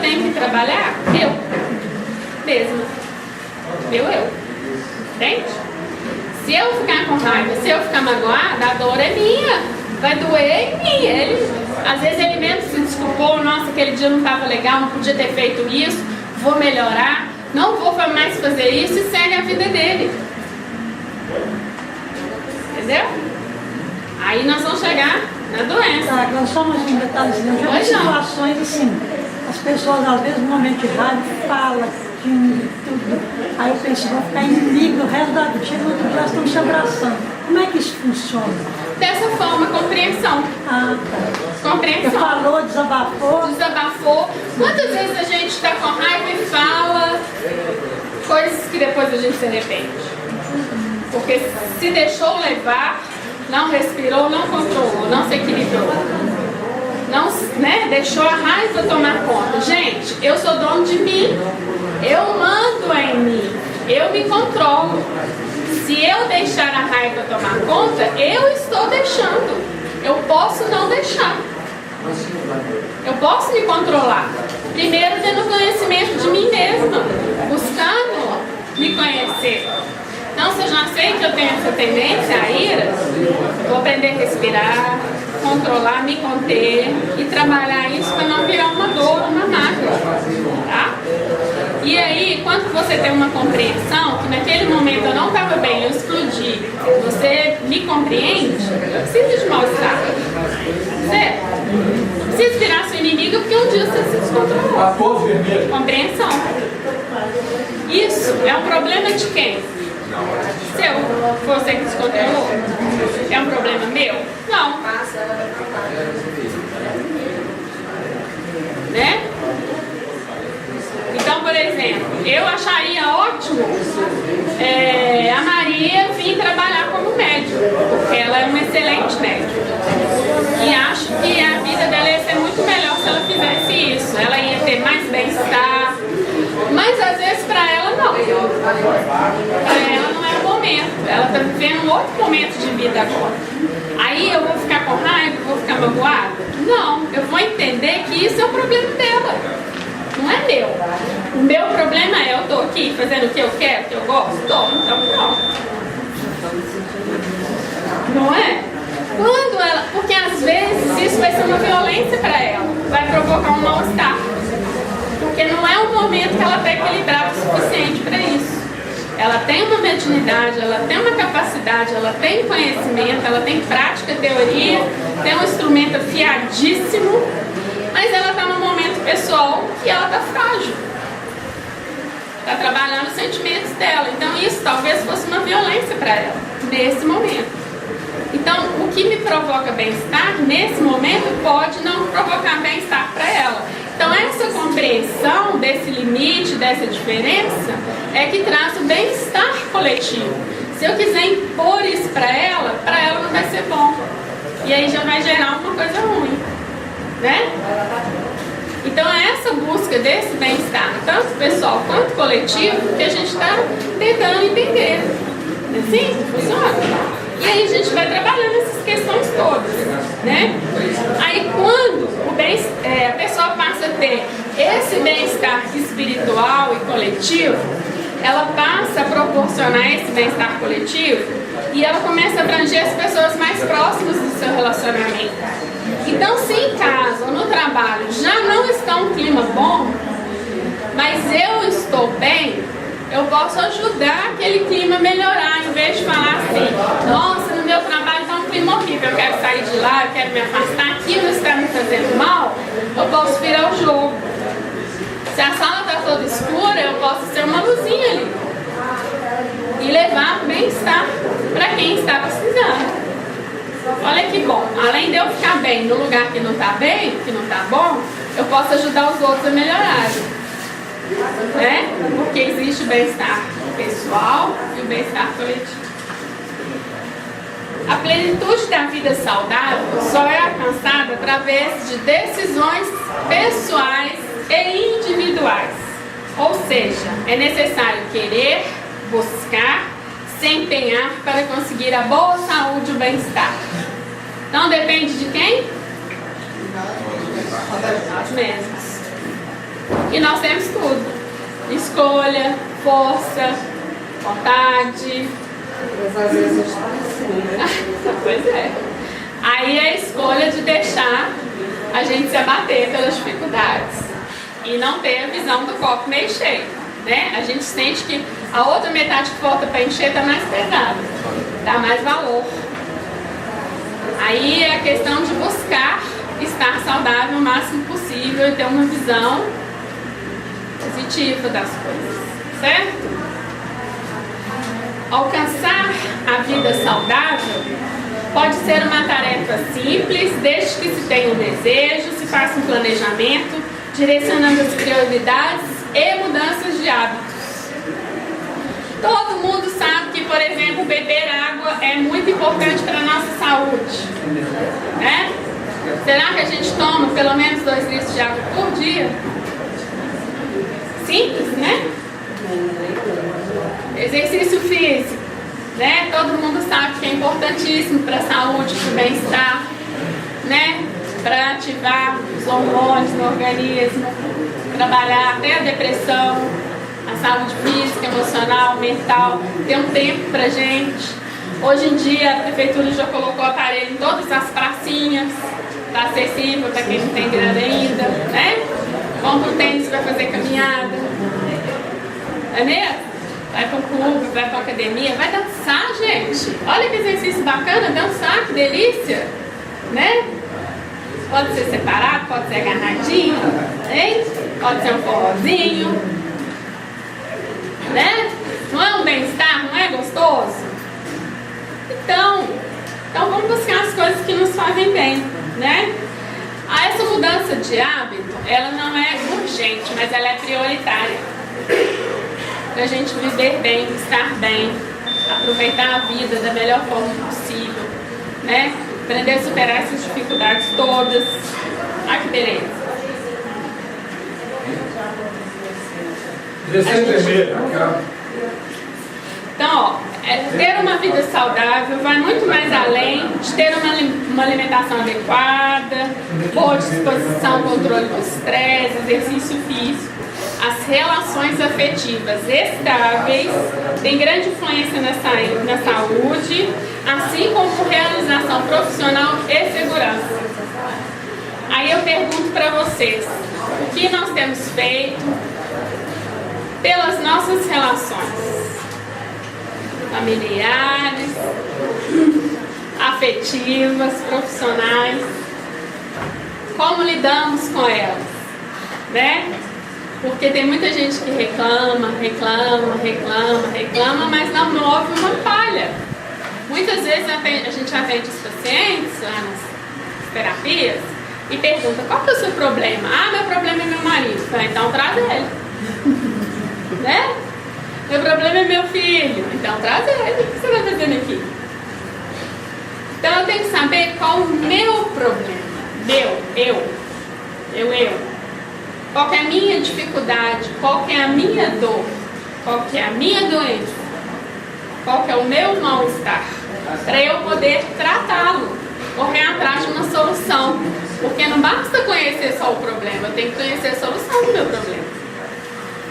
tenho que trabalhar? Eu mesma. Eu. Entende? Se eu ficar com raiva, se eu ficar magoada, a dor é minha. Vai doer em mim. Às vezes ele mesmo se desculpou. Nossa, aquele dia não estava legal, não podia ter feito isso. Vou melhorar. Não vou mais fazer isso e segue a vida dele. Entendeu? Aí nós vamos chegar na doença. Tá, agora só mais um detalhezinho. Eu já vi situações assim, as pessoas às vezes no momento de raiva falam de tudo. Aí eu penso, vou ficar inimigo o resto da vida. Chega no outro dia, elas estão se abraçando. Como é que isso funciona? Dessa forma, compreensão. Ah, tá. Compreensão. Você falou, desabafou. Desabafou. Quantas vezes a gente está com raiva e fala coisas que depois a gente se arrepende? Porque se deixou levar, não respirou, não controlou, não se equilibrou. Não, né, deixou a raiva tomar conta. Gente, eu sou dono de mim. Eu mando em mim. Eu me controlo. Se eu deixar a raiva tomar conta, eu estou deixando. Eu posso não deixar. Eu posso me controlar. Primeiro tendo conhecimento de mim mesma. Buscando me conhecer. Então, se eu já sei que eu tenho essa tendência à ira, vou aprender a respirar, controlar, me conter e trabalhar isso para não virar uma dor, uma mágoa. Tá? E aí, quando você tem uma compreensão, que naquele momento eu não estava bem, eu explodi, você me compreende, eu preciso de mal-estar. Certo? Não precisa virar sua inimiga porque um dia você se descontrolou. Compreensão. Isso é um problema de quem? Seu. Você que descontrolou. É um problema meu? Não. Né? Então, por exemplo, eu acharia ótimo a Maria vir trabalhar como médium, porque ela é uma excelente médium. E acho que a vida dela ia ser muito melhor se ela fizesse isso. Ela ia ter mais bem-estar. Mas às vezes para ela não. Para ela não é o momento. Ela está vivendo um outro momento de vida agora. Aí eu vou ficar com raiva, vou ficar magoada? Não, eu vou entender que isso é o problema dela. Não é meu. O meu problema é, eu estou aqui fazendo o que eu quero, o que eu gosto? Estou, então não. Não é? Quando ela, porque às vezes isso vai ser uma violência para ela, vai provocar um mal-estar. Porque não é o momento que ela está equilibrada o suficiente para isso. Ela tem uma mediunidade, ela tem uma capacidade, ela tem conhecimento, ela tem prática, teoria, tem um instrumento afiadíssimo, mas ela está num momento pessoal que ela está frágil. Está trabalhando os sentimentos dela. Então isso talvez fosse uma violência para ela, nesse momento. Então, o que me provoca bem-estar, nesse momento, pode não provocar bem-estar para ela. Então, essa compreensão desse limite, dessa diferença, é que traz o bem-estar coletivo. Se eu quiser impor isso para ela não vai ser bom. E aí já vai gerar uma coisa ruim. Né? Então, é essa busca desse bem-estar, tanto pessoal quanto coletivo, que a gente está tentando entender. Assim? Funciona? E aí a gente vai trabalhando essas questões todas, né? Aí quando a pessoa passa a ter esse bem-estar espiritual e coletivo, ela passa a proporcionar esse bem-estar coletivo e ela começa a abranger as pessoas mais próximas do seu relacionamento. Então, se em casa ou no trabalho já não está um clima bom, mas eu estou bem, eu posso ajudar aquele clima a melhorar, em vez de falar assim, nossa, no meu trabalho está um clima horrível, eu quero sair de lá, eu quero me afastar, aquilo está me fazendo mal, eu posso virar o jogo. Se a sala está toda escura, eu posso ser uma luzinha ali e levar bem-estar para quem está precisando. Olha que bom, além de eu ficar bem no lugar que não está bem, que não está bom, eu posso ajudar os outros a melhorarem. Né? Porque existe o bem-estar pessoal e o bem-estar coletivo. A plenitude da vida saudável só é alcançada através de decisões pessoais e individuais. Ou seja, é necessário querer, buscar, se empenhar para conseguir a boa saúde e o bem-estar. Então depende de quem? Nós mesmos. E nós temos tudo: escolha, força, vontade. Mas às vezes a gente tá assim, né? Pois é. Aí é a escolha de deixar a gente se abater pelas dificuldades e não ter a visão do copo meio cheio, né? A gente sente que a outra metade que falta para encher está mais pesada, dá mais valor. Aí é a questão de buscar estar saudável o máximo possível e ter uma visão positiva das coisas, certo? Alcançar a vida saudável pode ser uma tarefa simples, desde que se tenha um desejo, se faça um planejamento, direcionando as prioridades e mudanças de hábitos. Todo mundo sabe que, por exemplo, beber água é muito importante para a nossa saúde, né? Será que a gente toma pelo menos 2 litros de água por dia? Simples, né? Exercício físico, né? Todo mundo sabe que é importantíssimo para a saúde, para o bem-estar, né? Para ativar os hormônios no organismo, trabalhar até a depressão, a saúde física, emocional, mental, ter um tempo pra gente. Hoje em dia a prefeitura já colocou aparelho em todas as pracinhas, está acessível para quem não tem grana ainda, né? Compra um tênis para fazer caminhada, é mesmo? Vai para o clube, vai para a academia, vai dançar, gente. Olha que exercício bacana, dançar, que delícia, né? Pode ser separado, pode ser agarradinho, hein? Pode ser um forrozinho, né? Não é um bem-estar, não é gostoso? Então vamos buscar as coisas que nos fazem bem, né? Essa mudança de hábito, ela não é urgente, mas ela é prioritária. Para a gente viver bem, estar bem, aproveitar a vida da melhor forma possível, né? Aprender a superar essas dificuldades todas. Olha que beleza. Então, ó, ter uma vida saudável vai muito mais além de ter uma alimentação adequada, boa disposição, controle do estresse, exercício físico. As relações afetivas estáveis têm grande influência na saúde, assim como realização profissional e segurança. Aí eu pergunto para vocês, o que nós temos feito pelas nossas relações familiares, afetivas, profissionais? Como lidamos com elas, né? Porque tem muita gente que reclama, mas não move uma palha. Muitas vezes a gente atende os pacientes lá nas terapias e pergunta: qual que é o seu problema? Ah, meu problema é meu marido. Então traz ele. Né? Meu problema é meu filho. Então traz ele. O que você está fazendo aqui? Então eu tenho que saber qual o meu problema. Eu. Qual que é a minha dificuldade? Qual que é a minha dor? Qual que é a minha doença? Qual que é o meu mal-estar? Para eu poder tratá-lo, correr atrás de uma solução. Porque não basta conhecer só o problema, eu tenho que conhecer a solução do meu problema.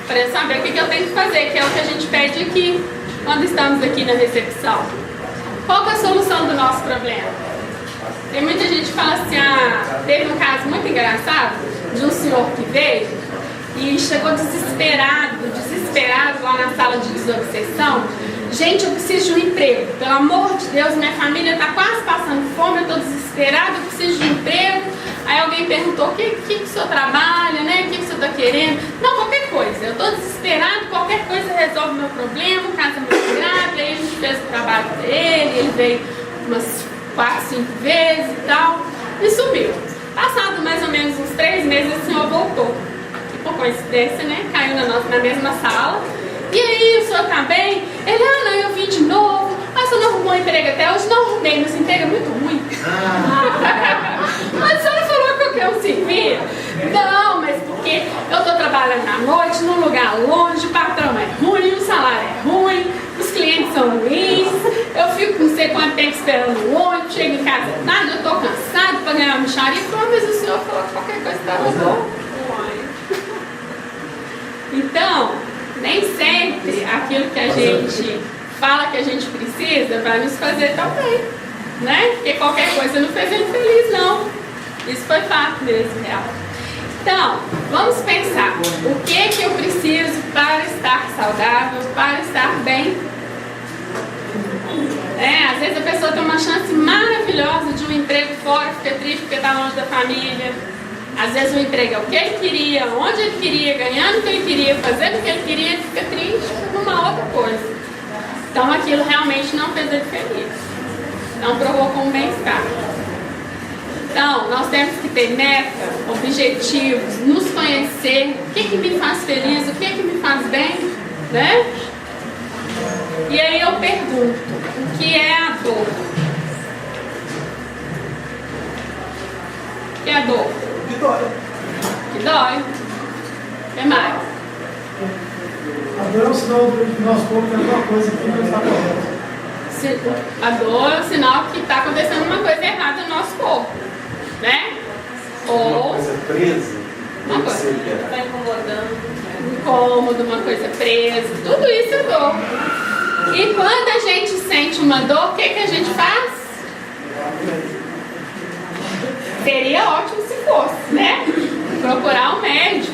Para eu saber o que eu tenho que fazer, que é o que a gente pede aqui, quando estamos aqui na recepção. Qual que é a solução do nosso problema? Tem muita gente que fala assim: teve um caso muito engraçado de um senhor que veio e chegou desesperado lá na sala de desobsessão. Gente, eu preciso de um emprego, pelo amor de Deus, minha família está quase passando fome, eu estou desesperado, eu preciso de um emprego. Aí alguém perguntou: o que o senhor trabalha, né? O que o senhor está querendo? Não, qualquer coisa, eu estou desesperado, qualquer coisa resolve meu problema, o caso é muito grave. Aí a gente fez o trabalho dele, ele veio umas 4, 5 vezes e tal, e sumiu. Passado mais ou menos uns 3 meses, o senhor voltou. E por coincidência, né, caiu na mesma sala. E aí, o senhor tá bem? Ele: não, eu vim de novo. Mas você não arrumou um emprego até hoje? Não arrumei, mas esse emprego é muito ruim. Mas a senhora falou que eu quero servir? Não, mas porque eu tô trabalhando à noite, num lugar longe, o patrão é ruim, o salário é ruim, os clientes são ruins, eu fico não sei quanto tempo esperando o ônibus, chego em casa tarde, eu tô cansado para ganhar uma mixaria. Mas o senhor falou que qualquer coisa estava bom. aquilo que a gente fala que a gente precisa, vai nos fazer também, né? Porque qualquer coisa não fez ele feliz, não. Isso foi fato mesmo, real. Então, vamos pensar, o que eu preciso para estar saudável, para estar bem? Às vezes a pessoa tem uma chance maravilhosa de um emprego fora, fica triste porque está longe da família. Às vezes o emprego é o que ele queria, onde ele queria, ganhando o que ele queria, fazendo o que ele queria, ele fica triste por uma outra coisa. Então aquilo realmente não fez ele feliz, não provocou um bem-estar. Então, nós temos que ter meta, objetivos, nos conhecer, o que me faz feliz, o que me faz bem, né? E aí eu pergunto, o que é a dor? O que é a dor? Que dói. Que dói. O que mais? A dor é um sinal do nosso corpo que alguma coisa que não está correta. A dor é um sinal que está acontecendo uma coisa errada no nosso corpo, né? Ou uma coisa presa, uma coisa Está incomodando. um incômodo, uma coisa presa, tudo isso é dor. E quando a gente sente uma dor, o que a gente faz? Seria ótimo se fosse, né? Procurar um médico.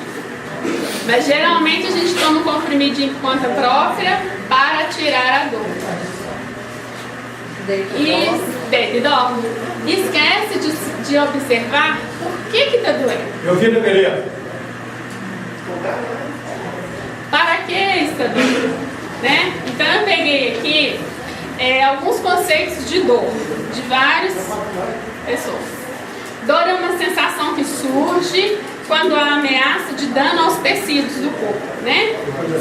Mas geralmente a gente toma um comprimidinho por conta própria para tirar a dor. E dorme. Esquece de observar por que está doendo. Meu filho queria. Para que está doendo? Né? Então eu peguei aqui alguns conceitos de dor de várias pessoas. Dor é uma sensação que surge quando há ameaça de dano aos tecidos do corpo, né?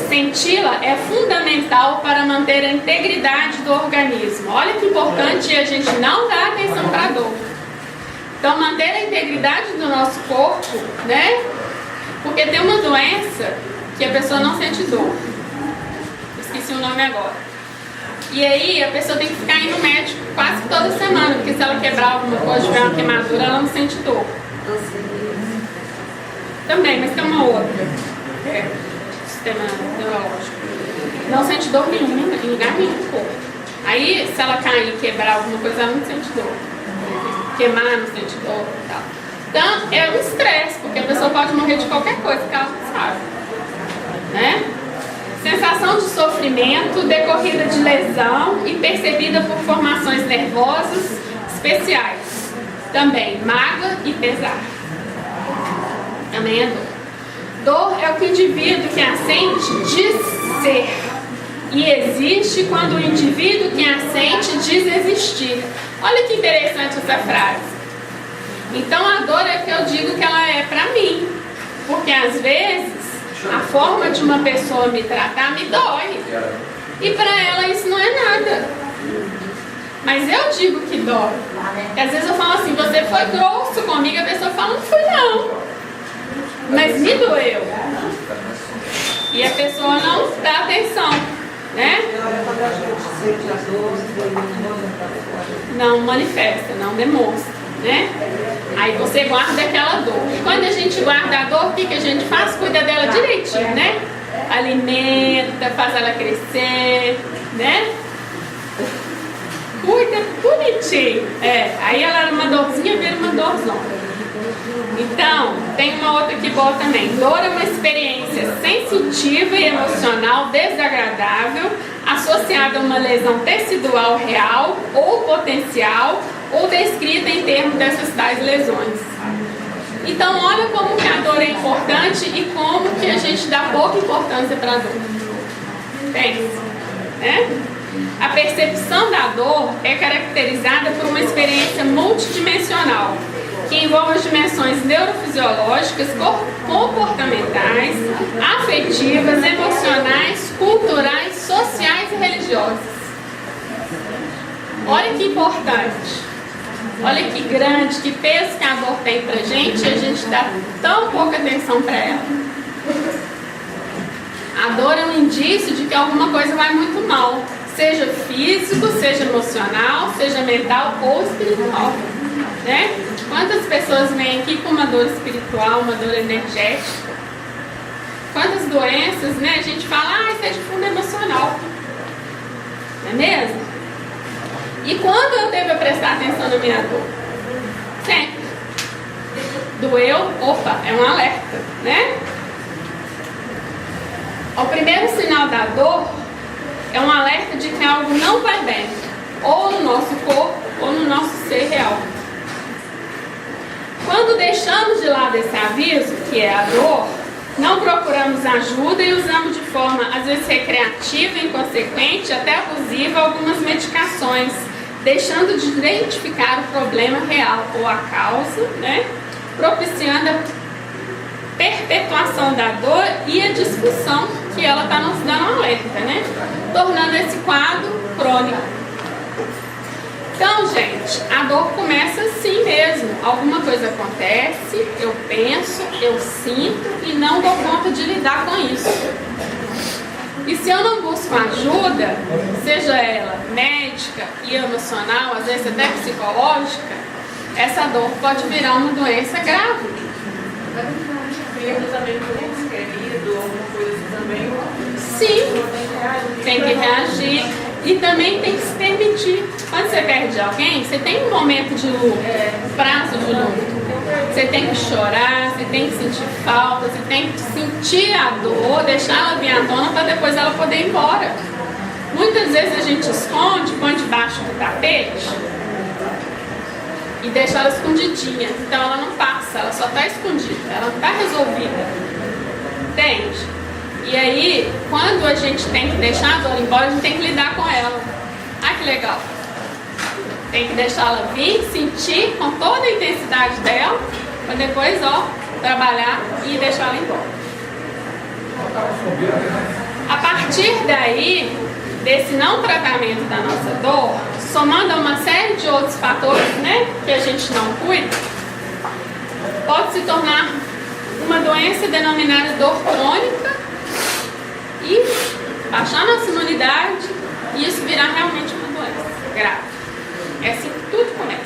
Senti-la é fundamental para manter a integridade do organismo. Olha que importante a gente não dar atenção para a dor. Então, manter a integridade do nosso corpo, né? Porque tem uma doença que a pessoa não sente dor. Esqueci o nome agora. E aí a pessoa tem que ficar indo no médico quase toda semana, porque se ela quebrar alguma coisa, tiver uma queimadura, ela não sente dor. Também, mas tem uma outra. Sistema neurológico. Não sente dor nenhuma em lugar nenhum do corpo. Aí, se ela cair e quebrar alguma coisa, ela não sente dor. Queimar, não sente dor e tal. Então, é um estresse, porque a pessoa pode morrer de qualquer coisa que ela não sabe. Né? Sensação de sofrimento decorrida de lesão e percebida por formações nervosas especiais. Também, mágoa e pesar. Também é dor. Dor é o que o indivíduo que a sente diz ser. E existe quando o indivíduo que a sente diz existir. Olha que interessante essa frase. Então a dor é que eu digo que ela é pra mim. Porque às vezes a forma de uma pessoa me tratar me dói. E pra ela isso não é nada. Mas eu digo que dói. Porque às vezes eu falo assim, você foi grosso comigo, a pessoa fala, não fui não. Mas me doeu. E a pessoa não dá atenção, né? Não manifesta, não demonstra, né? Aí você guarda aquela dor. E quando a gente guarda a dor, o que a gente faz? Cuida dela direitinho, né? Alimenta, faz ela crescer, né? Cuida bonitinho. Aí ela era uma dorzinha, vira uma dorzona. Então, tem uma outra que boa também. Dor é uma experiência sensitiva e emocional desagradável associada a uma lesão tecidual real ou potencial ou descrita em termos dessas tais lesões. Então, olha como que a dor é importante e como que a gente dá pouca importância para a dor. Pensa, né? A percepção da dor é caracterizada por uma experiência multidimensional que envolve as dimensões neurofisiológicas, comportamentais, afetivas, emocionais, culturais, sociais e religiosas. Olha que importante, olha que grande, que peso que a dor tem pra gente e a gente dá tão pouca atenção para ela. A dor é um indício de que alguma coisa vai muito mal, seja físico, seja emocional, seja mental ou espiritual, né? Quantas pessoas vêm aqui com uma dor espiritual, uma dor energética? Quantas doenças, né, a gente fala, isso é de fundo emocional. Não é mesmo? E quando eu devo prestar atenção na minha dor? Sempre. Doeu, opa, é um alerta, né? O primeiro sinal da dor é um alerta de que algo não vai bem, ou no nosso corpo, ou no nosso ser real. Quando deixamos de lado esse aviso, que é a dor, não procuramos ajuda e usamos de forma, às vezes, recreativa, inconsequente, até abusiva, algumas medicações, deixando de identificar o problema real ou a causa, né? Propiciando a perpetuação da dor e a disfunção que ela está nos dando um alerta, né? Tornando esse quadro crônico. Então, gente, a dor começa assim mesmo. Alguma coisa acontece, eu penso, eu sinto e não dou conta de lidar com isso. E se eu não busco ajuda, seja ela médica e emocional, às vezes até psicológica, essa dor pode virar uma doença grave. Também com ente querido, alguma coisa assim também. Sim, tem que reagir e também tem que se permitir. Quando você perde alguém, você tem um momento de luto, prazo de luto. Você tem que chorar, você tem que sentir falta, você tem que sentir a dor, deixar ela vir à tona para depois ela poder ir embora. Muitas vezes a gente esconde, põe debaixo do tapete e deixa ela escondidinha. Então ela não passa, ela só está escondida, ela não está resolvida. Entende? E aí, quando a gente tem que deixar a dor embora, a gente tem que lidar com ela. Ah, que legal! Tem que deixar ela vir, sentir com toda a intensidade dela, para depois, trabalhar e deixar ela embora. A partir daí, desse não tratamento da nossa dor, somando a uma série de outros fatores, né, que a gente não cuida, pode se tornar uma doença denominada dor crônica e baixar nossa imunidade e isso virar realmente uma doença grave. É assim que tudo começa.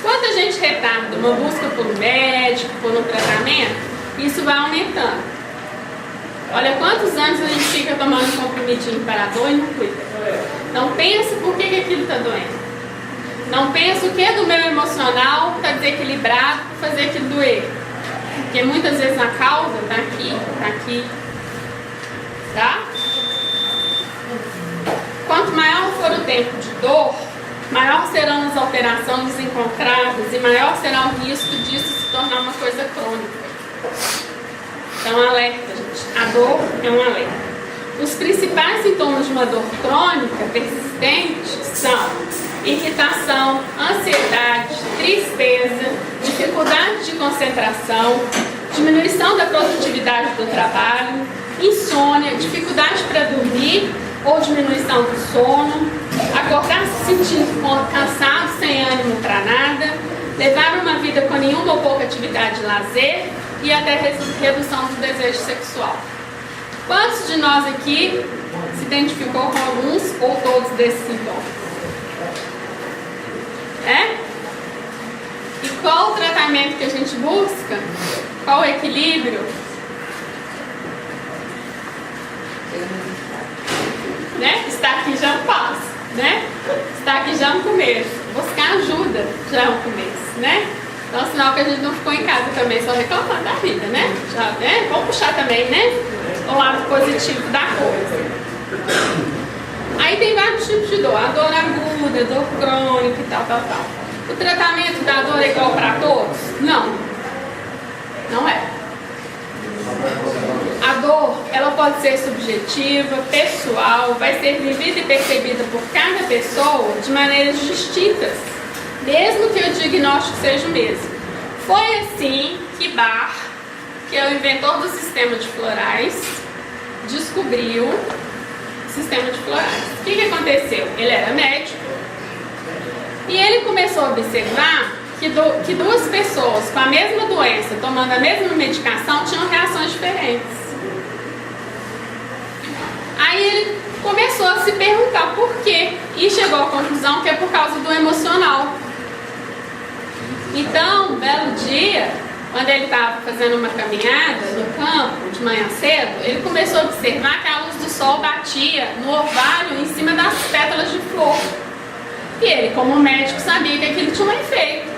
Quando a gente retarda uma busca por um médico, por um tratamento, isso vai aumentando. Olha quantos anos a gente fica tomando um comprimidinho para a dor e não cuida. Não pensa por que aquilo está doendo. Não pensa o que é do meu emocional está desequilibrado para fazer aquilo doer. Porque muitas vezes a causa está aqui, tá? Quanto maior for o tempo de dor, maior serão as alterações encontradas e maior será o risco disso se tornar uma coisa crônica. Então, alerta, gente. A dor é um alerta. Os principais sintomas de uma dor crônica persistente são irritação, ansiedade, tristeza, dificuldade de concentração, diminuição da produtividade do trabalho, insônia, dificuldade para dormir ou diminuição do sono, acordar se sentindo cansado, sem ânimo para nada, levar uma vida com nenhuma ou pouca atividade de lazer e até redução do desejo sexual. Quantos de nós aqui se identificou com alguns ou todos desses sintomas? E qual o tratamento que a gente busca? Qual o equilíbrio? Né? Estar aqui já é um passo, né? Estar aqui já é um começo. Buscar ajuda já é um começo, né? Então, sinal que a gente não ficou em casa também só reclamando da vida, né? Já, né? Vamos puxar também, né? O lado positivo da coisa. Aí tem vários tipos de dor. A dor aguda, a dor crônica e tal. O tratamento da dor é igual para todos? Não. Não é. A dor, ela pode ser subjetiva, pessoal, vai ser vivida e percebida por cada pessoa de maneiras distintas, mesmo que o diagnóstico seja o mesmo. Foi assim que Bach, que é o inventor do sistema de florais, descobriu o sistema de florais. O que aconteceu? Ele era médico e ele começou a observar que duas pessoas com a mesma doença, tomando a mesma medicação, tinham reações diferentes. Aí ele começou a se perguntar por quê e chegou à conclusão que é por causa do emocional. Então, um belo dia, quando ele estava fazendo uma caminhada no campo, de de manhã cedo, ele começou a observar que a luz do sol batia no orvalho em cima das pétalas de flor. E ele, como médico, sabia que aquilo tinha um efeito.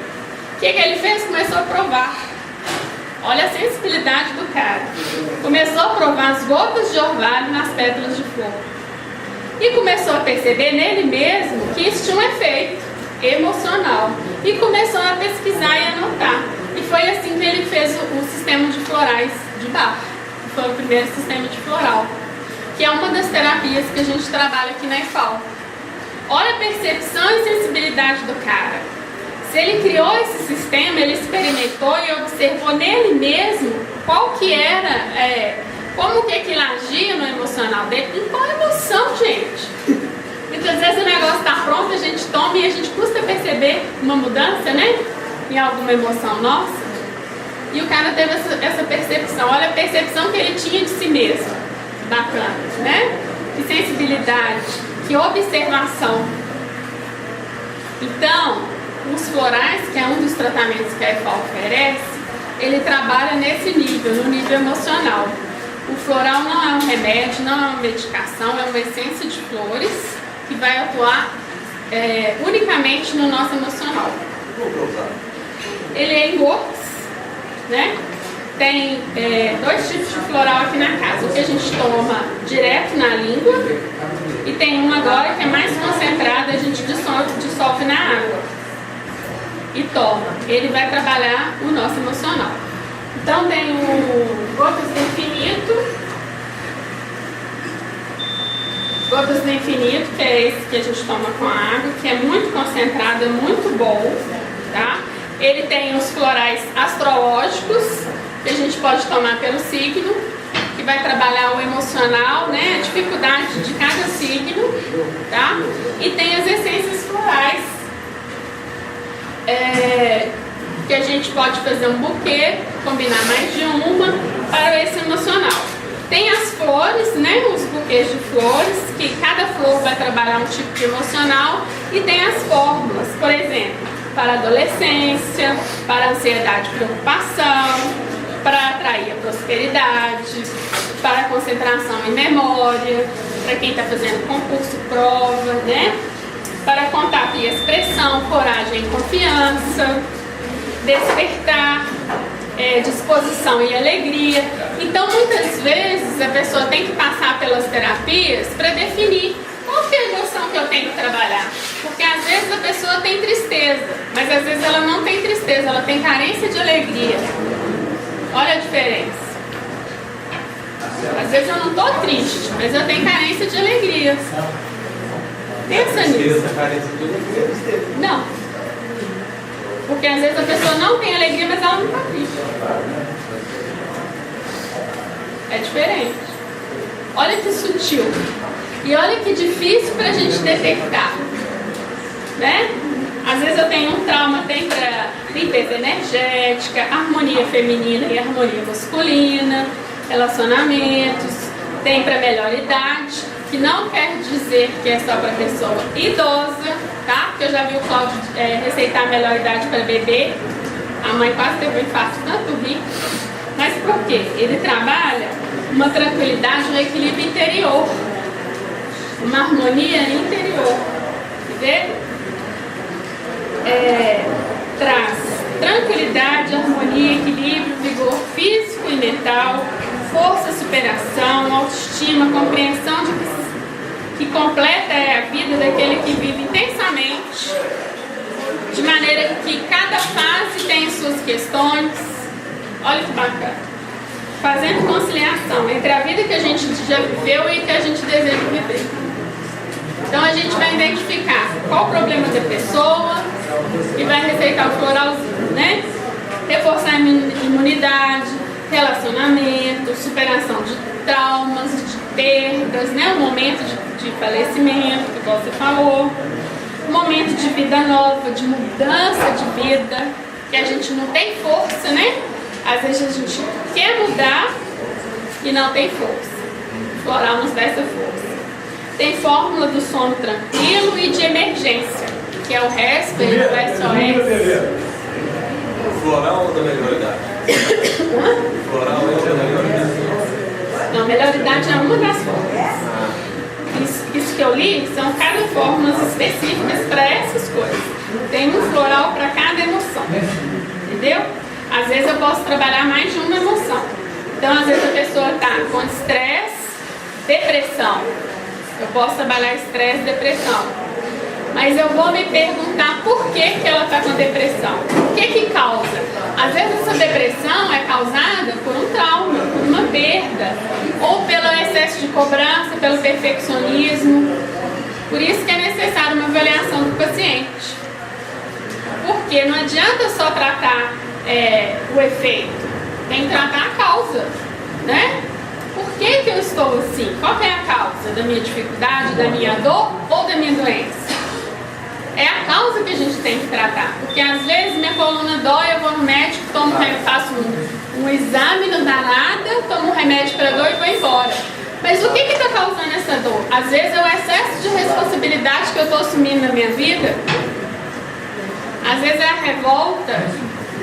O que ele fez? Começou a provar. Olha a sensibilidade do cara. Começou a provar as gotas de orvalho nas pétalas de flor. E começou a perceber nele mesmo que isso tinha um efeito emocional. E começou a pesquisar e anotar. E foi assim que ele fez o sistema de florais de Bach. Foi o primeiro sistema de floral, que é uma das terapias que a gente trabalha aqui na EFAL. Olha a percepção e sensibilidade do cara. Se ele criou esse sistema, ele experimentou e observou nele mesmo qual que era, como que aquilo agia no emocional dele. E qual emoção, gente? Muitas vezes o negócio está pronto, a gente toma e a gente custa perceber uma mudança, né? Em alguma emoção nossa. E o cara teve essa percepção. Olha a percepção que ele tinha de si mesmo. Bacana, né? Que sensibilidade, que observação. Então, os florais, que é um dos tratamentos que a EFAL oferece, ele trabalha nesse nível, no nível emocional. O floral não é um remédio, não é uma medicação, é uma essência de flores que vai atuar unicamente no nosso emocional. Ele é em gotas, né? Tem 2 tipos de floral aqui na casa. O que a gente toma direto na língua e tem um agora que é mais concentrado, a gente dissolve na água e toma. Ele vai trabalhar o nosso emocional. Então tem o Gotas do Infinito. Gotas do Infinito, que é esse que a gente toma com a água, que é muito concentrado, é muito bom, tá? Ele tem os florais astrológicos, que a gente pode tomar pelo signo, que vai trabalhar o emocional, né? A dificuldade de cada signo, tá? E tem as essências florais, que a gente pode fazer um buquê, combinar mais de uma para esse emocional. Tem as flores, né? Os buquês de flores, que cada flor vai trabalhar um tipo de emocional, e tem as fórmulas, por exemplo, para a adolescência, para a ansiedade e preocupação, para atrair a prosperidade, para a concentração e memória, para quem está fazendo concurso, prova, né? Para contato e expressão, coragem e confiança, despertar, disposição e alegria. Então, muitas vezes, a pessoa tem que passar pelas terapias para definir qual que é a emoção que eu tenho que trabalhar. Porque às vezes a pessoa tem tristeza, mas às vezes ela não tem tristeza, ela tem carência de alegria. Olha a diferença. Às vezes eu não estou triste, mas eu tenho carência de alegria. Pensa nisso. Não. Porque às vezes a pessoa não tem alegria, mas ela não está triste. É diferente. Olha que sutil. E olha que difícil para a gente detectar. Né? Às vezes eu tenho um trauma, tem para limpeza energética, harmonia feminina e harmonia masculina, relacionamentos, tem para melhor idade, que não quer dizer que é só para pessoa idosa, tá? Porque eu já vi o Cláudio receitar melhor idade para bebê, a mãe quase teve um infarto, tanto rir. Mas por quê? Ele trabalha uma tranquilidade, um equilíbrio interior, uma harmonia interior, entendeu? Traz tranquilidade, harmonia, equilíbrio, vigor físico e mental, força, superação, autoestima, compreensão que completa a vida daquele que vive intensamente, de maneira que cada fase tem suas questões. Olha que bacana. Fazendo conciliação entre a vida que a gente já viveu e que a gente deseja viver. Então a gente vai identificar qual o problema da pessoa e vai receitar o floralzinho, né? Reforçar a imunidade, relacionamento, superação de traumas, de perdas, né? Um momento de falecimento, igual você falou. Um momento de vida nova, de mudança de vida, que a gente não tem força, né? Às vezes a gente quer mudar e não tem força. O floral nos dá essa força. Tem fórmula do sono tranquilo e de emergência, que é o RESPER e o SOS. O floral ou da melhor idade? O floral é o da melhor idade. Não, melhoridade é uma das formas. Isso que eu li são cada formas específicas para essas coisas. Tem um floral para cada emoção. Entendeu? Às vezes eu posso trabalhar mais de uma emoção. Então, às vezes a pessoa está com estresse, depressão. Eu posso trabalhar estresse e depressão. Mas eu vou me perguntar por que ela está com depressão. O que causa? Às vezes essa depressão é causada por um trauma, por uma perda, ou pelo excesso de cobrança, pelo perfeccionismo. Por isso que é necessário uma avaliação do paciente. Porque não adianta só tratar o efeito, tem que tratar a causa, né? Por que eu estou assim? Qual é a causa da minha dificuldade, da minha dor ou da minha doença? É a causa que a gente tem que tratar, porque às vezes minha coluna dói, eu vou no médico, faço um exame, não dá nada, tomo um remédio para dor e vou embora. Mas o que está causando essa dor? Às vezes é o excesso de responsabilidade que eu estou assumindo na minha vida, às vezes é a revolta.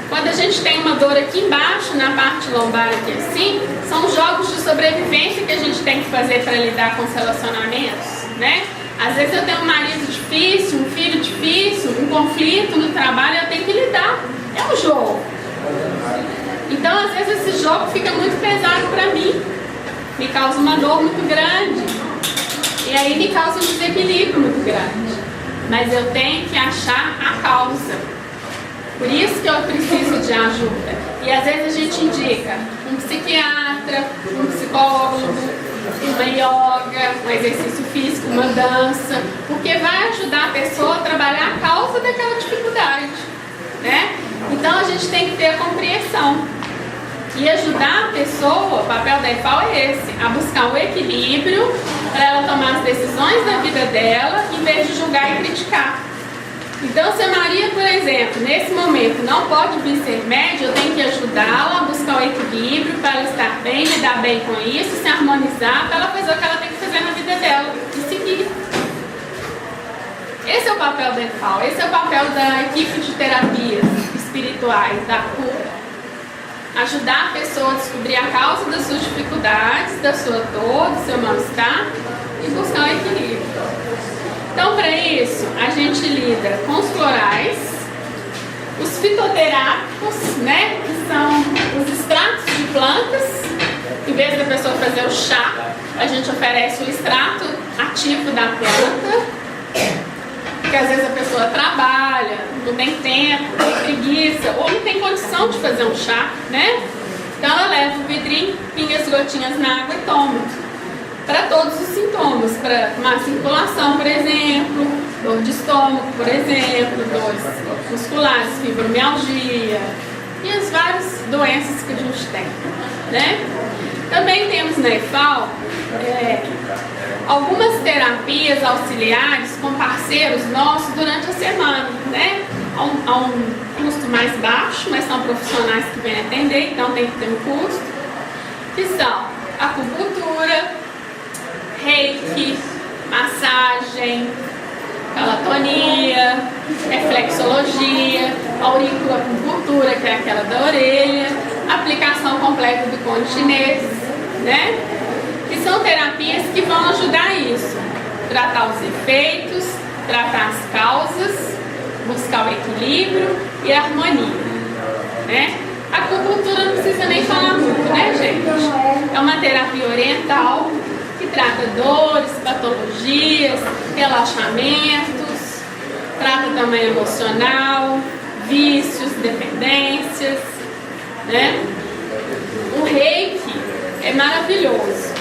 Quando a gente tem uma dor aqui embaixo, na parte lombar aqui assim, são jogos de sobrevivência que a gente tem que fazer para lidar com os relacionamentos, né? Às vezes eu tenho um marido difícil, um filho difícil, um conflito no trabalho, eu tenho que lidar. É um jogo. Então, às vezes esse jogo fica muito pesado para mim, me causa uma dor muito grande e aí me causa um desequilíbrio muito grande. Mas eu tenho que achar a causa. Por isso que eu preciso de ajuda. E às vezes a gente indica um psiquiatra, um psicólogo, uma yoga, um exercício físico, uma dança, porque vai ajudar a pessoa a trabalhar a causa daquela dificuldade, né? Então a gente tem que ter a compreensão e ajudar a pessoa. O papel da EFAL é esse, a buscar o equilíbrio para ela tomar as decisões da vida dela em vez de julgar e criticar. Então, se a Maria, por exemplo, nesse momento não pode vir ser média, eu tenho que ajudá-la a buscar o equilíbrio para ela estar bem, lidar bem com isso, se harmonizar, para ela fazer o que ela tem que fazer na vida dela e seguir. Esse é o papel da EFAL, esse é o papel da equipe de terapias espirituais, da cura. Ajudar a pessoa a descobrir a causa das suas dificuldades, da sua dor, do seu mal-estar e buscar o equilíbrio. Então, para isso, a gente lida com os florais, os fitoterápicos, né, que são os extratos de plantas. Em vez da pessoa fazer o chá, a gente oferece o extrato ativo da planta, porque às vezes a pessoa trabalha, não tem tempo, tem preguiça, ou não tem condição de fazer um chá, né? Então ela leva o vidrinho, pinga as gotinhas na água e toma. Para todos os sintomas, para má circulação, por exemplo, dor de estômago, por exemplo, dores musculares, fibromialgia e as várias doenças que a gente tem, né? Também temos na EFAL algumas terapias auxiliares com parceiros nossos durante a semana, né? A um custo mais baixo, mas são profissionais que vêm atender, então tem que ter um custo, que são acupuntura, reiki, massagem, calatonia, reflexologia, auriculoacupuntura, que é aquela da orelha, aplicação completa do cone chinês, né? Que são terapias que vão ajudar isso, tratar os efeitos, tratar as causas, buscar o equilíbrio e a harmonia, né? A acupuntura não precisa nem falar muito, né, gente? É uma terapia oriental que trata dores, patologias, relaxamentos, trata também emocional, vícios, dependências, né? O reiki é maravilhoso.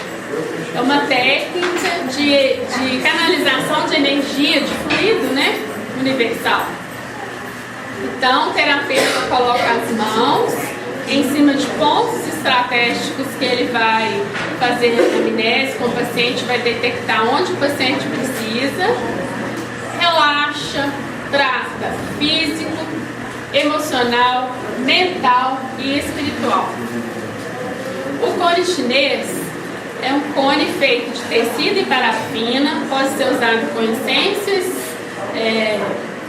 É uma técnica de canalização de energia, de fluido, né? Universal. Então, o terapeuta coloca as mãos em cima de pontos estratégicos que ele vai fazer a anamnese com o paciente, vai detectar onde o paciente precisa, relaxa, trata físico, emocional, mental e espiritual. O cone chinês é um cone feito de tecido e parafina, pode ser usado com essências,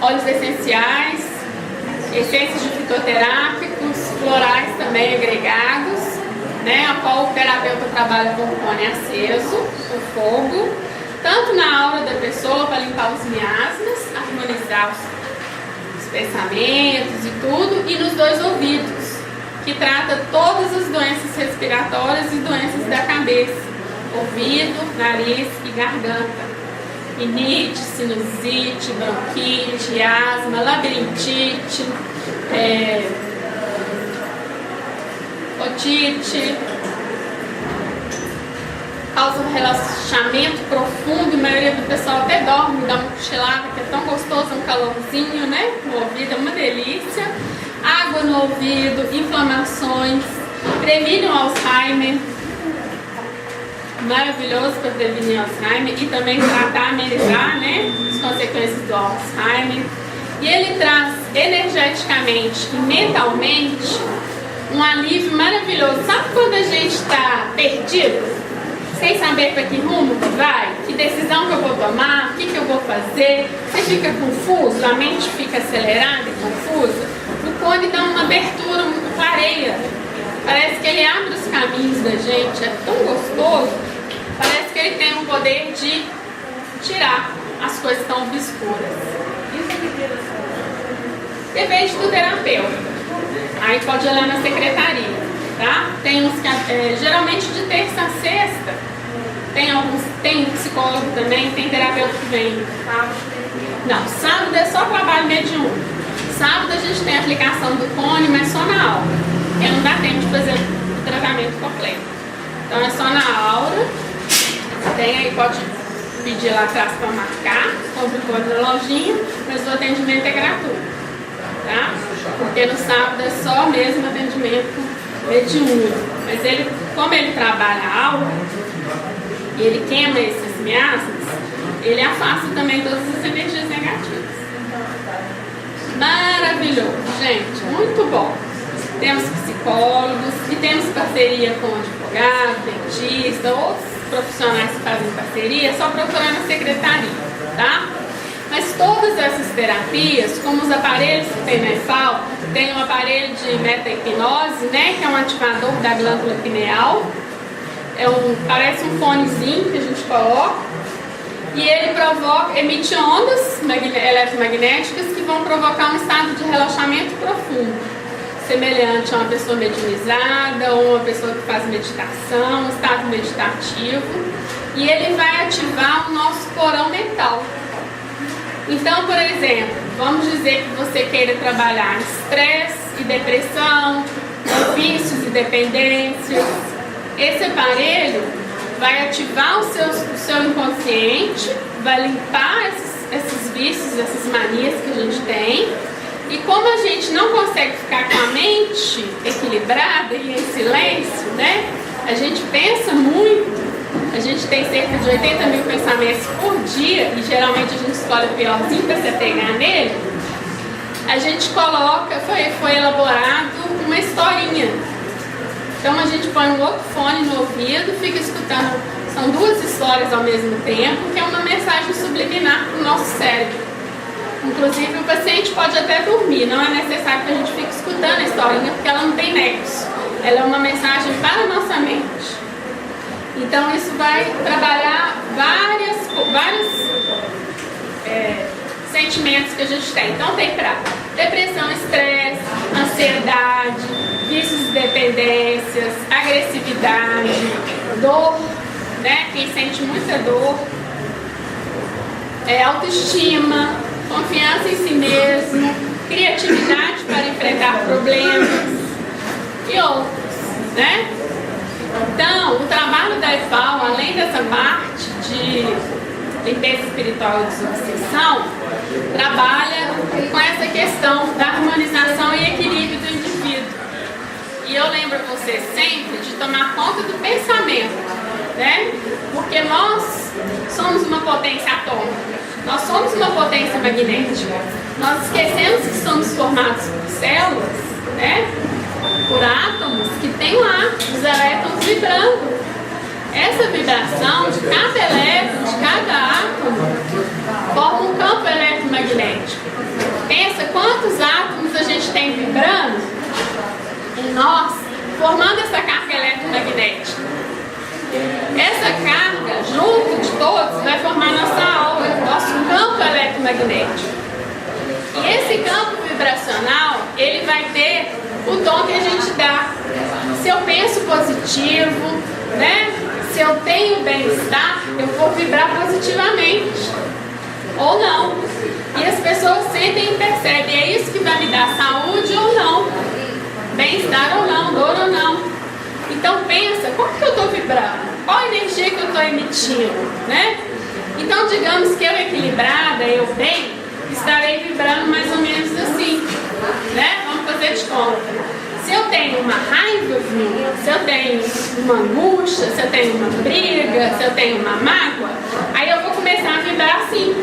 óleos essenciais, essências de fitoterápicos, florais também agregados, né, a qual o terapeuta trabalha com o cone aceso, o fogo, tanto na aura da pessoa para limpar os miasmas, harmonizar os pensamentos e tudo, e nos 2 ouvidos, que trata todas as doenças respiratórias e doenças da cabeça, ouvido, nariz e garganta. Rinite, sinusite, bronquite, asma, labirintite, otite, causa um relaxamento profundo, a maioria do pessoal até dorme, dá uma cochilada, que é tão gostoso, um calorzinho, né? No ouvido é uma delícia. Água no ouvido, inflamações, previne o Alzheimer, maravilhoso para prevenir Alzheimer e também tratar, amenizar, né, as consequências do Alzheimer. E ele traz energeticamente e mentalmente um alívio maravilhoso. Sabe quando a gente está perdido? Sem saber para que rumo que vai? Que decisão que eu vou tomar? O que eu vou fazer? Você fica confuso? A mente fica acelerada e confusa? O cone dá uma abertura, clareia. Parece que ele abre os caminhos da gente. É tão gostoso. Parece que ele tem o poder de tirar as coisas tão obscuras. Depende do terapeuta. Aí pode olhar na secretaria, tá? Tem uns que, geralmente de terça a sexta, tem psicólogo também, tem terapeuta que vem. Não, sábado é só trabalho mediúnico. Sábado a gente tem a aplicação do cone, mas só na aura. Porque não dá tempo de fazer o tratamento completo. Então é só na aura. Tem aí, pode pedir lá atrás para marcar, compra o cone na lojinha, mas o atendimento é gratuito, tá? Porque no sábado é só mesmo atendimento mediúnico. Mas ele, como ele trabalha a aura, e ele queima esses miasmas, ele afasta também todas as energias negativas. Maravilhoso, gente, muito bom. Temos psicólogos e temos parceria com advogado, dentista, outros profissionais que fazem parceria, só procurar na secretaria, tá? Mas todas essas terapias, como os aparelhos que tem na EFAL, tem um aparelho de meta-hipnose, né, que é um ativador da glândula pineal, parece um fonezinho que a gente coloca, e ele emite ondas eletromagnéticas que vão provocar um estado de relaxamento profundo, semelhante a uma pessoa mediunizada ou uma pessoa que faz meditação, um estado meditativo, e ele vai ativar o nosso porão mental. Então, por exemplo, vamos dizer que você queira trabalhar estresse e depressão, vícios e dependências. Esse aparelho vai ativar o seu inconsciente, vai limpar esses vícios, essas manias que a gente tem. E como a gente não consegue ficar com a mente equilibrada e em silêncio, né? A gente pensa muito, a gente tem cerca de 80 mil pensamentos por dia, e geralmente a gente escolhe o piorzinho para se apegar nele. A gente coloca, foi elaborado uma historinha. Então a gente põe um outro fone no ouvido, fica escutando, são duas histórias ao mesmo tempo, que é uma mensagem subliminar para o nosso cérebro. Inclusive o paciente pode até dormir, não é necessário que a gente fique escutando a historinha, porque ela não tem nexo. Ela é uma mensagem para a nossa mente. Então isso vai trabalhar vários sentimentos que a gente tem. Então tem para depressão, estresse, ansiedade, vícios e dependências, agressividade, dor, né? Quem sente muita dor, autoestima, confiança em si mesmo, criatividade para enfrentar problemas e outros, né? Então, o trabalho da EFAL, além dessa parte de limpeza espiritual e desobsessão, trabalha com essa questão da harmonização e equilíbrio do indivíduo. E eu lembro você sempre de tomar conta do pensamento, né? Porque nós somos uma potência atômica, nós somos uma potência magnética. Nós esquecemos que somos formados por células, né? Por átomos que tem lá os elétrons vibrando. Essa vibração de cada elétron, de cada átomo, forma um campo eletromagnético. Pensa quantos átomos a gente tem vibrando em nós formando essa carga eletromagnética. Essa carga, junto de todos, vai formar nossa aura, nosso campo eletromagnético. E esse campo vibracional, ele vai ter o tom que a gente dá. Se eu penso positivo, né? Se eu tenho bem-estar, eu vou vibrar positivamente. Ou não. E as pessoas sentem e percebem, é isso que vai me dar saúde ou não, bem-estar ou não, dor ou não. Então pensa, como que eu estou vibrando? Qual a energia que eu estou emitindo, né? Então digamos que eu equilibrada, eu bem, estarei vibrando mais ou menos assim, né? Vamos fazer de conta. Se eu tenho uma raiva vinha, se eu tenho uma angústia, se eu tenho uma briga, se eu tenho uma mágoa, aí eu vou começar a vibrar assim.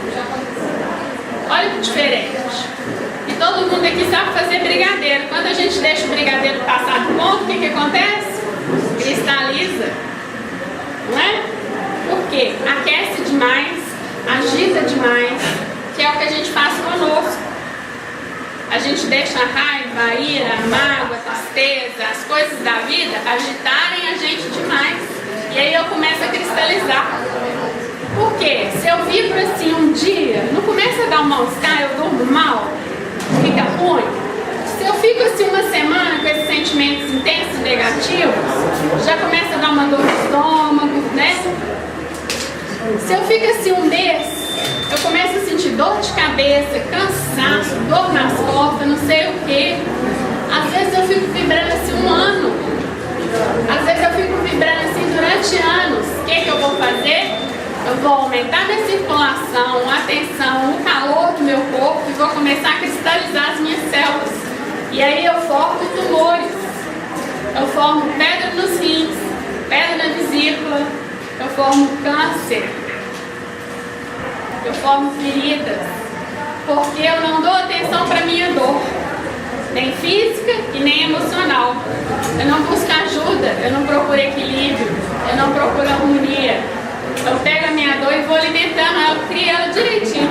Olha que diferente. E todo mundo aqui sabe fazer brigadeiro. Quando a gente deixa o brigadeiro passar do ponto, o que acontece? Cristaliza. Não é? Por quê? Aquece demais, agita demais, que é o que a gente faz conosco. A gente deixa a raiva, a ira, a mágoa, a tristeza, as coisas da vida agitarem a gente demais. E aí eu começo a cristalizar. Por quê? Se eu vibro assim um dia, não começa a dar um mal-estar, eu durmo mal, fica ruim. Se eu fico assim uma semana com esses sentimentos intensos e negativos, já começa a dar uma dor no estômago, né? Se eu fico assim um mês, eu começo a sentir dor de cabeça, cansaço, dor nas costas, não sei o quê. Às vezes eu fico vibrando assim um ano. Às vezes eu fico vibrando assim durante anos. O que eu vou fazer? Eu vou aumentar minha circulação, a tensão, o calor do meu corpo e vou começar a cristalizar as minhas células. E aí eu formo tumores. Eu formo pedra nos rins, pedra na vesícula, eu formo câncer. Eu formo feridas, porque eu não dou atenção para a minha dor, nem física e nem emocional. Eu não busco ajuda, eu não procuro equilíbrio, eu não procuro harmonia. Eu pego a minha dor e vou alimentando ela, crio ela direitinho.